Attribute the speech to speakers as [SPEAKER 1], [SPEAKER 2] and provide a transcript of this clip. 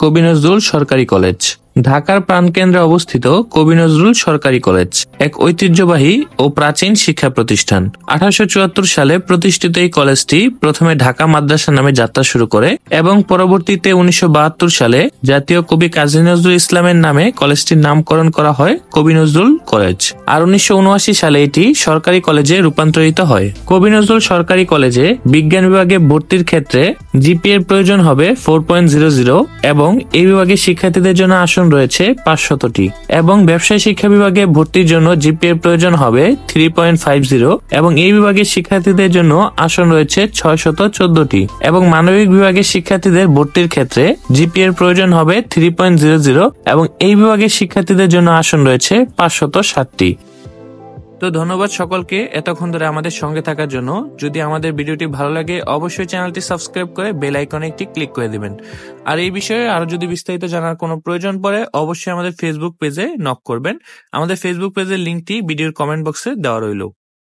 [SPEAKER 1] কবি নজরুল সরকারি কলেজ। ঢাকার প্রাণকেন্দ্রে অবস্থিত কবি নজরুল সরকারি কলেজ এক ঐতিহ্যবাহী ও প্রাচীন শিক্ষা প্রতিষ্ঠান। 1874 সালে প্রতিষ্ঠিত এই কলেজটি প্রথমে ঢাকা মাদ্রাসা নামে যাত্রা শুরু করে এবং পরবর্তীতে 1972 সালে জাতীয় কবি কাজী নজরুল ইসলামের নামে কলেজটির নামকরণ করা হয় কবি নজরুল কলেজ। আর 1979 সালে এটি সরকারি কলেজে রূপান্তরিত হয়। কবি নজরুল সরকারি কলেজে বিজ্ঞান বিভাগে ভর্তির ক্ষেত্রে জিপিএর প্রয়োজন হবে 4.00 এবং এই বিভাগের শিক্ষার্থীদের জন্য আসন রয়েছে 500টি এবং ব্যবসায় শিক্ষা বিভাগে ভর্তির জন্য জিপিএর প্রয়োজন হবে 3.50 এবং এই বিভাগের শিক্ষার্থীদের জন্য আসন রয়েছে 614টি এবং মানবিক বিভাগের শিক্ষার্থীদের ভর্তির ক্ষেত্রে জিপিএর প্রয়োজন হবে 3.00 এবং এই বিভাগের শিক্ষার্থীদের জন্য আসন রয়েছে 560টি। তো ধন্যবাদ সকলকে এতক্ষণ ধরে আমাদের সঙ্গে থাকার জন্য। যদি আমাদের ভিডিওটি ভালো লাগে অবশ্যই চ্যানেলটি সাবস্ক্রাইব করে বেল আইকনে একটি ক্লিক করে দিবেন। আর এই বিষয়ে আরো যদি বিস্তারিত জানার কোনো প্রয়োজন পড়ে অবশ্যই আমাদের ফেসবুক পেজে নক করবেন। আমাদের ফেসবুক পেজের লিঙ্কটি ভিডিওর কমেন্ট বক্সে দেওয়া রইল।